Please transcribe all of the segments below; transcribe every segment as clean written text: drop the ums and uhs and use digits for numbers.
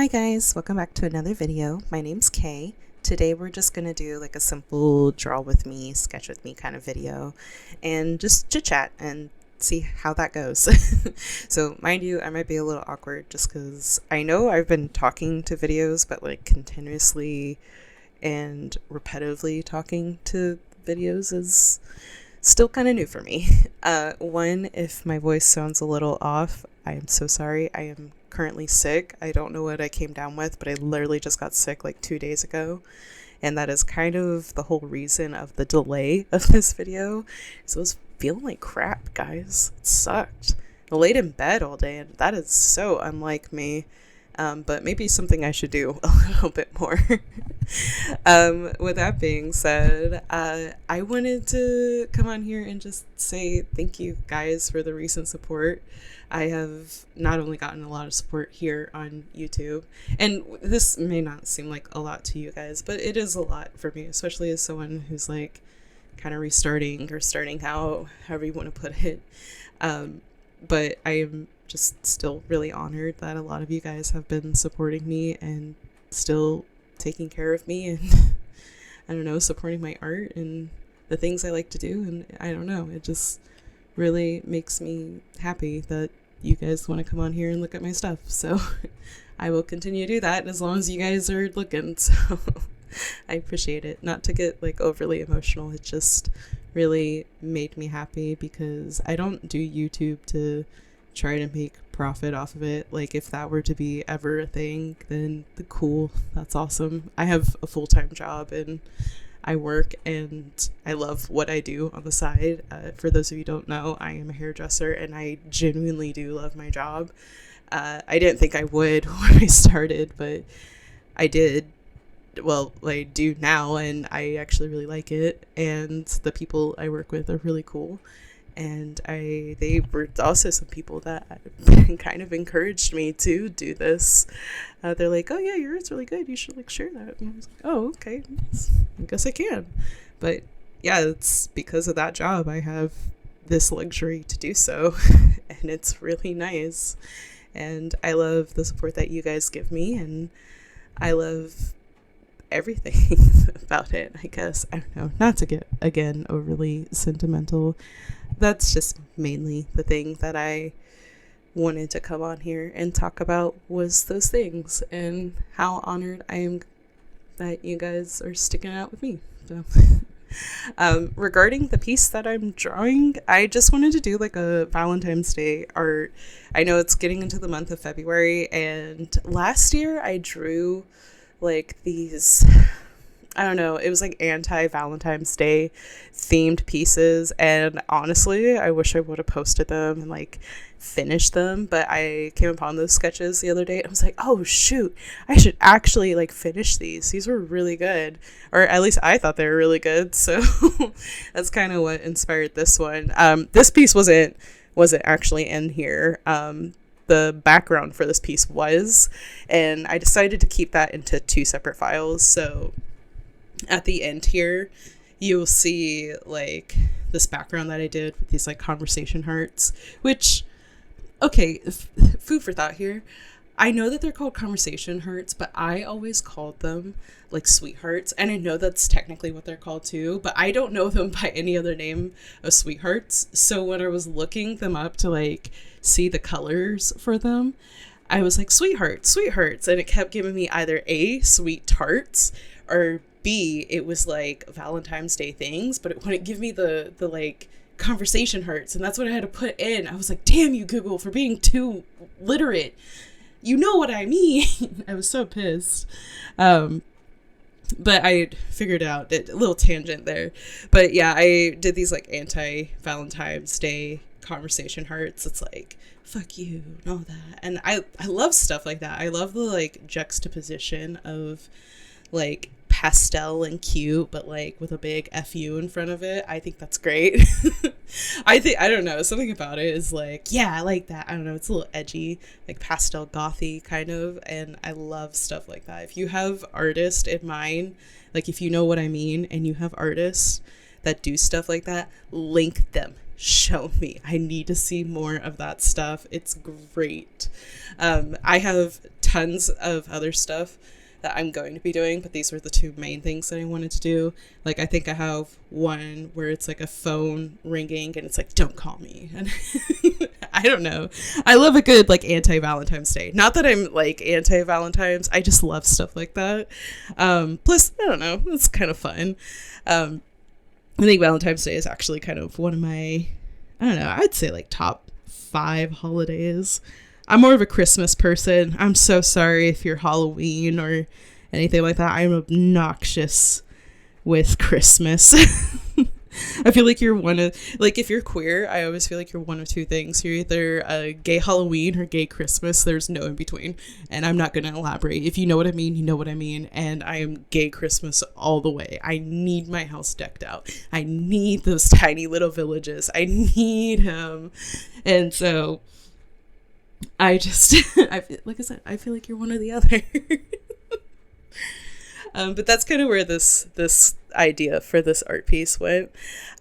Hi guys, welcome back to another video. My name's Kay. Today we're just gonna do like a simple draw with me, sketch with me kind of video and just chit chat and see how that goes. So mind you, I might be a little awkward just because I know I've been talking to videos, but like continuously and repetitively talking to videos is still kind of new for me. One, if my voice sounds a little off, I am so sorry. I am currently sick. I don't know what I came down with, but I literally just got sick like 2 days ago. And that is kind of the whole reason of the delay of this video. So I was feeling like crap, guys. It sucked. I laid in bed all day, and that is so unlike me. But maybe something I should do a little bit more. With that being said, I wanted to come on here and just say thank you guys for the recent support. I have not only gotten a lot of support here on YouTube, and this may not seem like a lot to you guys, but it is a lot for me, especially as someone who's like kind of restarting or starting out, however you want to put it. But I am just still really honored that a lot of you guys have been supporting me and still taking care of me and I don't know, supporting my art and the things I like to do. And I don't know, it just really makes me happy that you guys want to come on here and look at my stuff. So I will continue to do that as long as you guys are looking. So I appreciate it. Not to get like overly emotional, it just really made me happy because I don't do YouTube to try to make profit off of it. Like if that were to be ever a thing, then cool, that's awesome. I have a full-time job and I work and I love what I do on the side. For those of you who don't know, I am a hairdresser and I genuinely do love my job. I didn't think I would when I started, but I did. Well, I do now, and I actually really like it, and the people I work with are really cool. And they were also some people that kind of encouraged me to do this. They're like, oh yeah, yours really good, you should like share that. And I was like, oh okay, I guess I can. But yeah, it's because of that job I have this luxury to do so. And it's really nice, and I love the support that you guys give me, and I love everything about it, I guess. I don't know, not to get again overly sentimental. That's just mainly the thing that I wanted to come on here and talk about, was those things and how honored I am that you guys are sticking out with me. So regarding the piece that I'm drawing, I just wanted to do like a Valentine's Day art. I know it's getting into the month of February, and last year I drew like these, I don't know, it was like anti-Valentine's Day themed pieces, and honestly I wish I would have posted them and like finished them, but I came upon those sketches the other day and I was like, oh shoot, I should actually like finish these were really good, or at least I thought they were really good. So that's kind of what inspired this one. This piece wasn't actually in here. The background for this piece was, and I decided to keep that into two separate files. So at the end here, you'll see like this background that I did with these like conversation hearts, which, okay, food for thought here. I know that they're called conversation hearts, but I always called them like sweethearts, and I know that's technically what they're called too, but I don't know them by any other name of sweethearts. So when I was looking them up to like see the colors for them, I was like, sweethearts, and it kept giving me either A, sweet tarts, or B, it was like Valentine's Day things, but it wouldn't give me the like conversation hearts, and that's what I had to put in. I was like, damn you, Google, for being too literate. You know what I mean. I was so pissed. But I figured out a little tangent there. But yeah, I did these like anti-Valentine's Day conversation hearts. It's like, fuck you and all that. And I love stuff like that. I love the like juxtaposition of like pastel and cute, but like with a big FU in front of it. I think that's great. I don't know, something about it is like, yeah, I like that. I don't know, it's a little edgy, like pastel gothy kind of, and I love stuff like that. If you have artists in mind, like if you know what I mean, and you have artists that do stuff like that, link them, show me. I need to see more of that stuff. It's great. I have tons of other stuff that I'm going to be doing, but these were the two main things that I wanted to do. Like, I think I have one where it's like a phone ringing and it's like, don't call me. And I don't know. I love a good like anti-Valentine's Day. Not that I'm like anti-Valentine's. I just love stuff like that. Plus, I don't know. It's kind of fun. I think Valentine's Day is actually kind of one of my, I don't know, I'd say like top 5 holidays. I'm more of a Christmas person. I'm so sorry if you're Halloween or anything like that. I'm obnoxious with Christmas. I feel like you're one of, like, if you're queer, I always feel like you're one of two things. You're either a gay Halloween or gay Christmas. There's no in between. And I'm not going to elaborate. If you know what I mean, you know what I mean. And I am gay Christmas all the way. I need my house decked out. I need those tiny little villages. I need him. And so I just, like I said, I feel like you're one or the other. But that's kind of where this idea for this art piece went.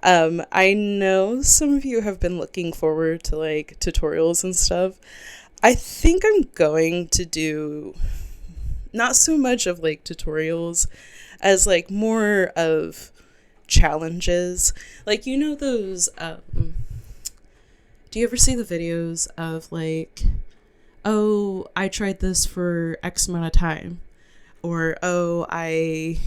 I know some of you have been looking forward to like tutorials and stuff. I think I'm going to do not so much of like tutorials as like more of challenges. Like, you know, those, do you ever see the videos of like, oh, I tried this for X amount of time? Or, oh, I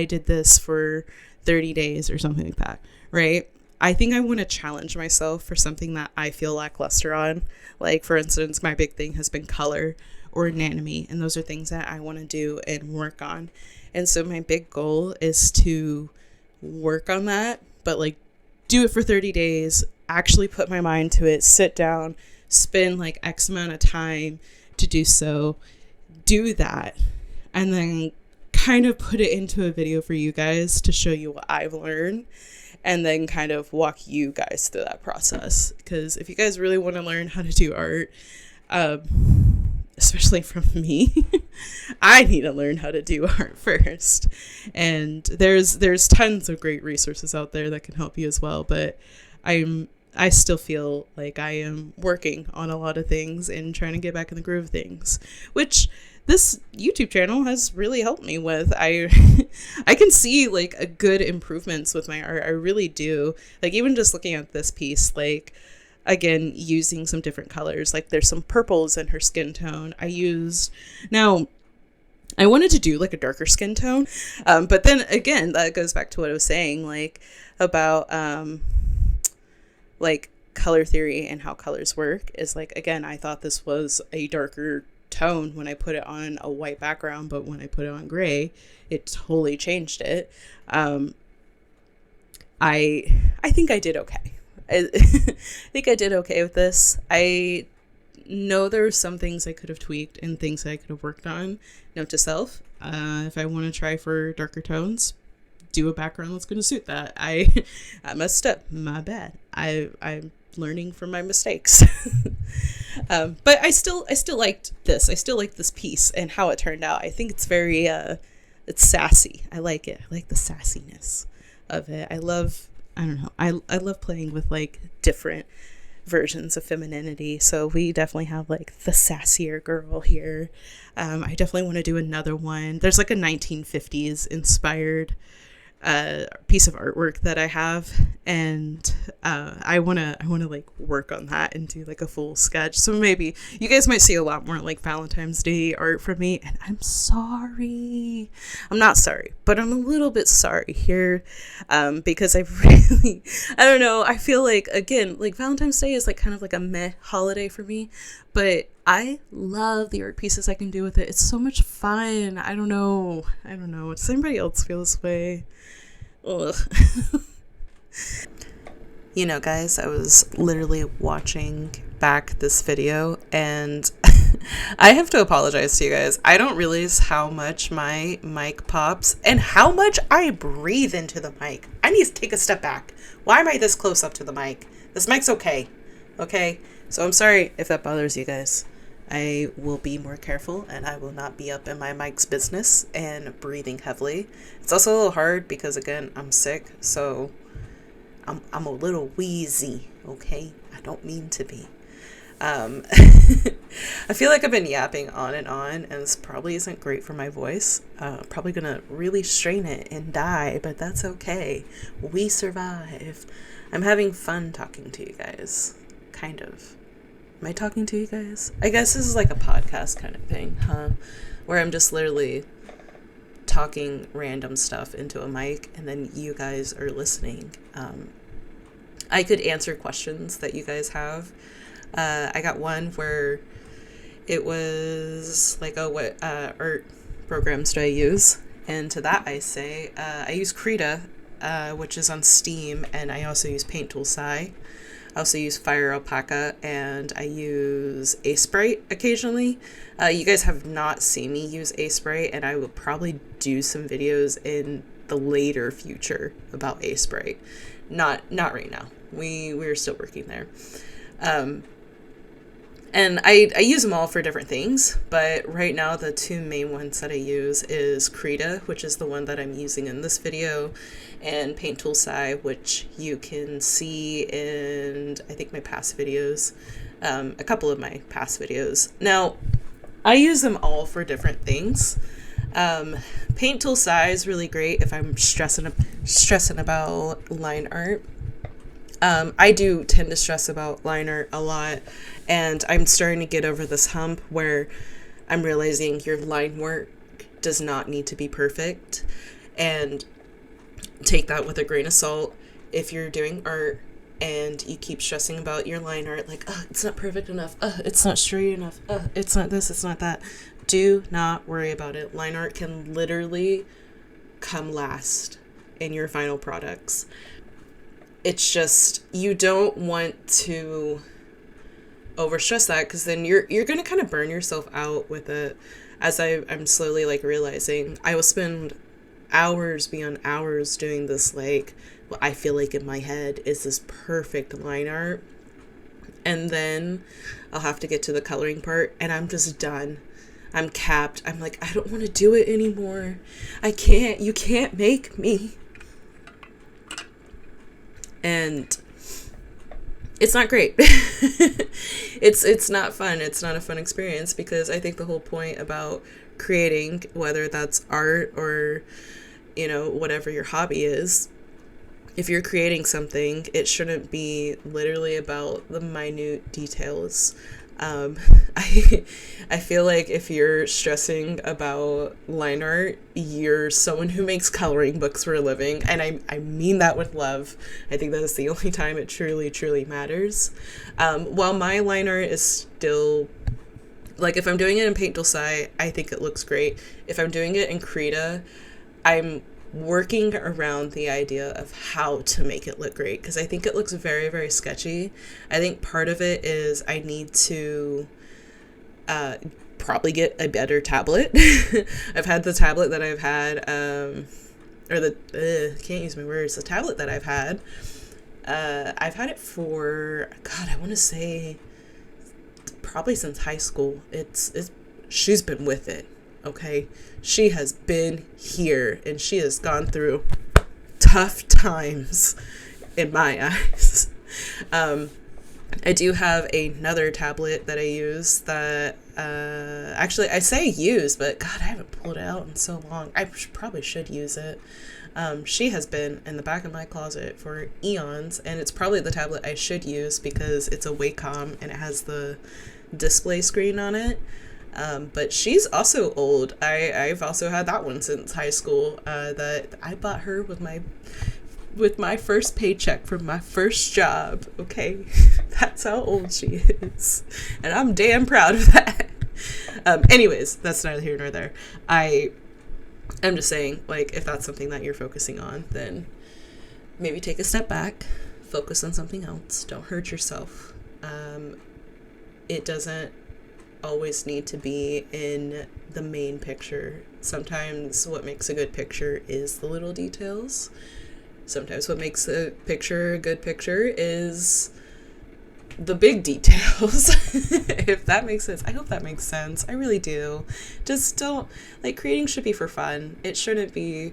did this for 30 days or something like that, right? I think I want to challenge myself for something that I feel lackluster on. Like, for instance, my big thing has been color or anatomy, and those are things that I want to do and work on. And so my big goal is to work on that, but like do it for 30 days, actually put my mind to it, sit down, spend like X amount of time to do so, do that, and then kind of put it into a video for you guys to show you what I've learned, and then kind of walk you guys through that process. Because if you guys really want to learn how to do art, especially from me, I need to learn how to do art first. And there's tons of great resources out there that can help you as well, but I still feel like I am working on a lot of things and trying to get back in the groove of things, which this YouTube channel has really helped me with. I can see like a good improvements with my art. I really do. Like, even just looking at this piece, like, again, using some different colors, like there's some purples in her skin tone. Now I wanted to do like a darker skin tone, but then again, that goes back to what I was saying, like about like color theory and how colors work. Is like, again, I thought this was a darker tone when I put it on a white background, but when I put it on gray, it totally changed it. I think I did okay. I think I did okay with this. I know there are some things I could have tweaked and things I could have worked on. Note to self, if I want to try for darker tones, do a background that's going to suit that. I messed up. My bad. I'm learning from my mistakes. But I still liked this. I still like this piece and how it turned out. I think it's very, it's sassy. I like it. I like the sassiness of it. I don't know. I love playing with like different versions of femininity. So we definitely have like the sassier girl here. I definitely want to do another one. There's like a 1950s inspired piece of artwork that I have, and I wanna like work on that and do like a full sketch. So maybe you guys might see a lot more like Valentine's Day art from me, and I'm not sorry, but I'm a little bit sorry here, because I don't know, I feel like, again, like Valentine's Day is like kind of like a meh holiday for me, but I love the art pieces I can do with it. It's so much fun. I don't know. Does anybody else feel this way? Ugh. You know, guys, I was literally watching back this video, and I have to apologize to you guys. I don't realize how much my mic pops and how much I breathe into the mic. I need to take a step back. Why am I this close up to the mic? This mic's okay. Okay? So I'm sorry if that bothers you guys. I will be more careful, and I will not be up in my mic's business and breathing heavily. It's also a little hard because, again, I'm sick, so I'm a little wheezy, okay? I don't mean to be. I feel like I've been yapping on, and this probably isn't great for my voice. Probably gonna really strain it and die, but that's okay. We survive. I'm having fun talking to you guys. Kind of. Am I talking to you guys? I guess this is like a podcast kind of thing, huh? Where I'm just literally talking random stuff into a mic, and then you guys are listening. I could answer questions that you guys have. I got one where it was like, oh, what art programs do I use? And to that I say, I use Krita, which is on Steam, and I also use Paint Tool Sci. I also use Fire Alpaca, and I use Sprite occasionally. You guys have not seen me use Sprite, and I will probably do some videos in the later future about Sprite. Not right now. We're still working there. And I use them all for different things, but right now the two main ones that I use is Krita, which is the one that I'm using in this video, and Paint Tool Sci, which you can see in, I think, my past videos, a couple of my past videos. Now, I use them all for different things. Paint Tool Sci is really great if I'm stressing about line art. I do tend to stress about line art a lot, and I'm starting to get over this hump where I'm realizing your line work does not need to be perfect, and take that with a grain of salt. If you're doing art and you keep stressing about your line art, like, it's not perfect enough, it's not straight enough, it's not this, it's not that, do not worry about it. Line art can literally come last in your final products. It's just, you don't want to overstress that, because then you're going to kind of burn yourself out with it. As I'm slowly like realizing, I will spend hours beyond hours doing this, like, what I feel like in my head is this perfect line art, and then I'll have to get to the coloring part and I'm just done. I'm capped. I'm like, I don't want to do it anymore. I can't. You can't make me. And it's not great. It's not fun. It's not a fun experience, because I think the whole point about creating, whether that's art or, whatever your hobby is, if you're creating something, it shouldn't be literally about the minute details. I feel like if you're stressing about line art, you're someone who makes coloring books for a living, and I mean that with love. I think that is the only time it truly matters. While my line art is still, like, if I'm doing it in Paint Tool Sci, I think it looks great. If I'm doing it in Krita, I'm working around the idea of how to make it look great, because I think it looks very sketchy. I think part of it is I need to probably get a better tablet. I've had the tablet that I've had, can't use my words, the tablet that I've had it for, God, I want to say probably since high school. She's been with it. Okay, she has been here, and she has gone through tough times in my eyes. I do have another tablet that I use that, actually I say use, but God, I haven't pulled it out in so long. I probably should use it. She has been in the back of my closet for eons, and it's probably the tablet I should use because it's a Wacom and it has the display screen on it. But she's also old. I've also had that one since high school, that I bought her with my first paycheck from my first job. Okay, that's how old she is, and I'm damn proud of that. Anyways, that's neither here nor there. I'm just saying, like, if that's something that you're focusing on, then maybe take a step back, focus on something else. Don't hurt yourself. It doesn't always need to be in the main picture. Sometimes what makes a good picture is the little details. Sometimes what makes a picture a good picture is the big details. If that makes sense. I hope that makes sense. I really do. Just don't, like, creating should be for fun. It shouldn't be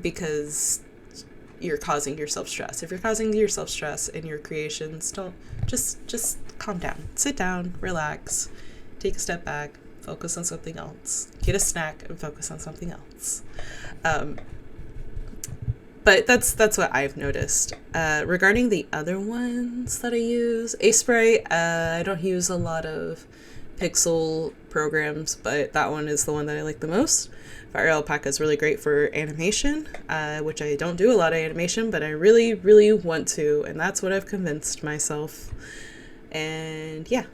because you're causing yourself stress. If you're causing yourself stress in your creations, don't just calm down, sit down, relax, take a step back, focus on something else, get a snack and focus on something else. But that's what I've noticed. Regarding the other ones that I use, Spray, I don't use a lot of pixel programs, but that one is the one that I like the most. Fire Alpaca is really great for animation, which I don't do a lot of animation, but I really, really want to, and that's what I've convinced myself. And yeah,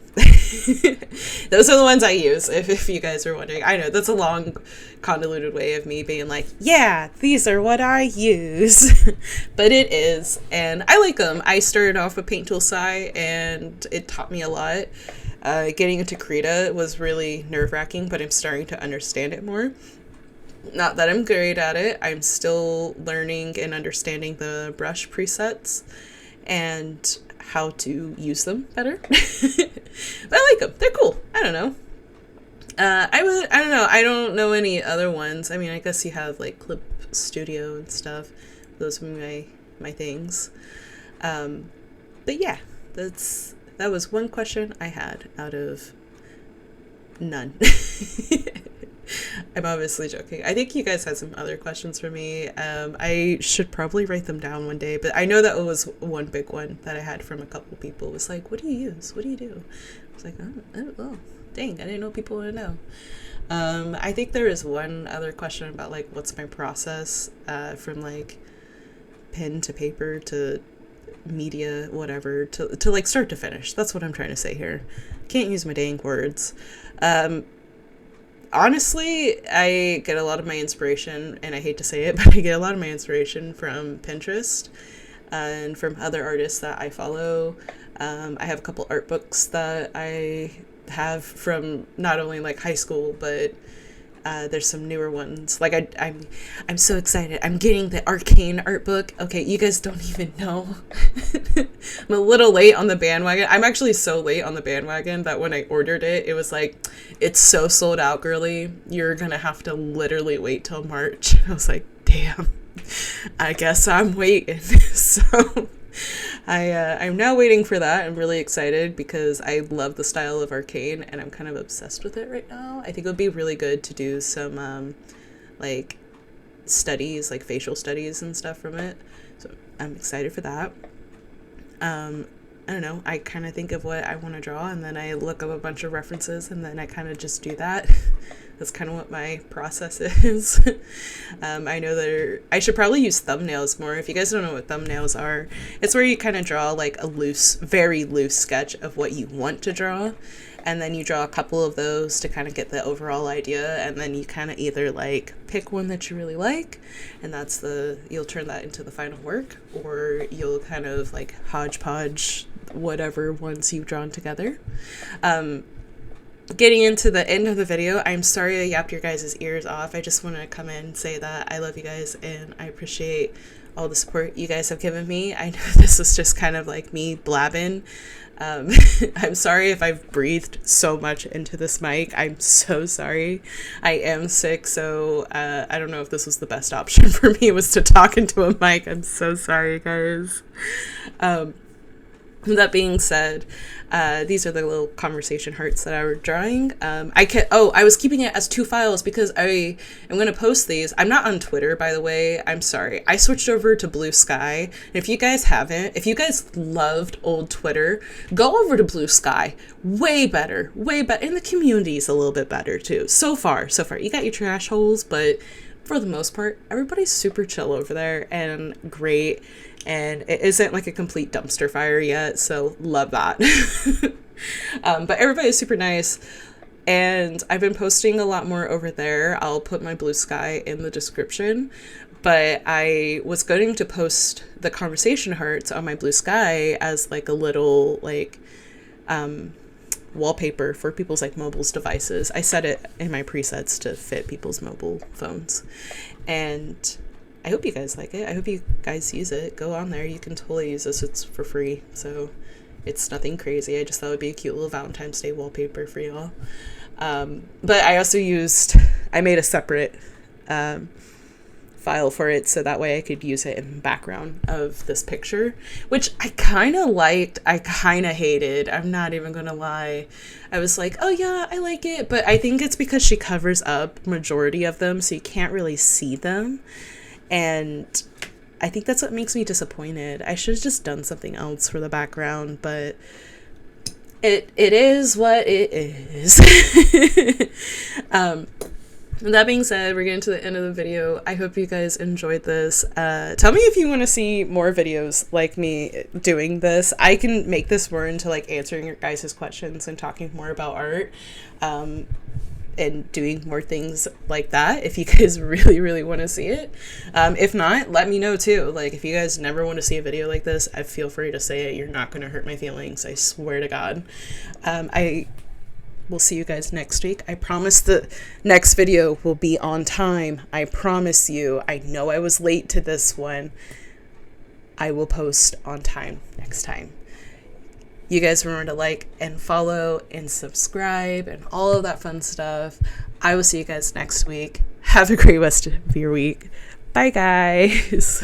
those are the ones I use, if you guys are wondering. I know that's a long, convoluted way of me being like, yeah, these are what I use. But it is, and I like them. I started off with Paint Tool Sci, and it taught me a lot. Getting into Krita was really nerve-wracking, but I'm starting to understand it more. Not that I'm great at it. I'm still learning and understanding the brush presets and how to use them better. But I like them. They're cool. I don't know. I don't know. I don't know any other ones. I mean, I guess you have like Clip Studio and stuff. Those are my things. But yeah, that was one question I had out of none. I'm obviously joking. I think you guys had some other questions for me. I should probably write them down one day, but I know that was one big one that I had from a couple people. It was like, what do you use? What do you do? I was like, oh, dang, I didn't know people would know. I think there is one other question about like, what's my process from like pen to paper to media, whatever, to like start to finish. That's what I'm trying to say here. Can't use my dang words. Honestly, I get a lot of my inspiration, and I hate to say it, but I get a lot of my inspiration from Pinterest and from other artists that I follow. I have a couple art books that I have from not only like high school, but there's some newer ones. Like I'm so excited. I'm getting the Arcane art book. Okay, you guys don't even know. I'm a little late on the bandwagon. I'm actually so late on the bandwagon that when I ordered it, it was like, it's so sold out, girly. You're gonna have to literally wait till March. I was like, damn, I guess I'm waiting. So I'm now waiting for that. I'm really excited because I love the style of Arcane and I'm kind of obsessed with it right now. I think it would be really good to do some like studies, like facial studies and stuff from it. So I'm excited for that. I don't know, I kind of think of what I want to draw and then I look up a bunch of references and then I kind of just do that. That's kind of what my process is. I know that I should probably use thumbnails more. If you guys don't know what thumbnails are, it's where you kind of draw like a loose, very loose sketch of what you want to draw. And then you draw a couple of those to kind of get the overall idea. And then you kind of either like pick one that you really like and you'll turn that into the final work, or you'll kind of like hodgepodge whatever ones you've drawn together. Getting into the end of the video, I'm sorry I yapped your guys' ears off. I just want to come in and say that I love you guys and I appreciate all the support you guys have given me. I know this was just kind of like me blabbing. I'm sorry if I've breathed so much into this mic. I'm so sorry. I am sick, so I don't know if this was the best option for me, was to talk into a mic. I'm so sorry, guys. That being said, these are the little conversation hearts that I was drawing. I was keeping it as 2 files because I am going to post these. I'm not on Twitter, by the way. I'm sorry. I switched over to BLUESKY. And if you guys haven't, if you guys loved old Twitter, go over to BLUESKY. Way better. And the community is a little bit better too. So far. You got your trash holes, but for the most part, everybody's super chill over there and great. And it isn't like a complete dumpster fire yet, so love that. But everybody's super nice, and I've been posting a lot more over there. I'll put my BLUESKY in the description, but I was going to post the conversation hearts on my BLUESKY as like a little like wallpaper for people's like mobile devices. I set it in my presets to fit people's mobile phones, and I hope you guys like it. I hope you guys use it. Go on there. You can totally use this. It's for free, so it's nothing crazy. I just thought it would be a cute little Valentine's Day wallpaper for y'all. But I also I made a separate file for it so that way I could use it in the background of this picture, which I kind of liked. I kind of hated. I'm not even gonna lie. I was like, oh yeah, I like it, but I think it's because she covers up majority of them so you can't really see them, and I think that's what makes me disappointed. I should have just done something else for the background, but it is what it is. That being said, we're getting to the end of the video. I hope you guys enjoyed this. Tell me if you want to see more videos like me doing this. I can make this more into like answering your guys' questions and talking more about art, and doing more things like that if you guys really want to see it. If not, let me know too. Like, if you guys never want to see a video like this, I feel free to say it. You're not going to hurt my feelings, I swear to God. I will see you guys next week. I promise the next video will be on time. I promise you. I know I was late to this one. I will post on time next time. You guys remember to like and follow and subscribe and all of that fun stuff. I will see you guys next week. Have a great rest of your week. Bye, guys.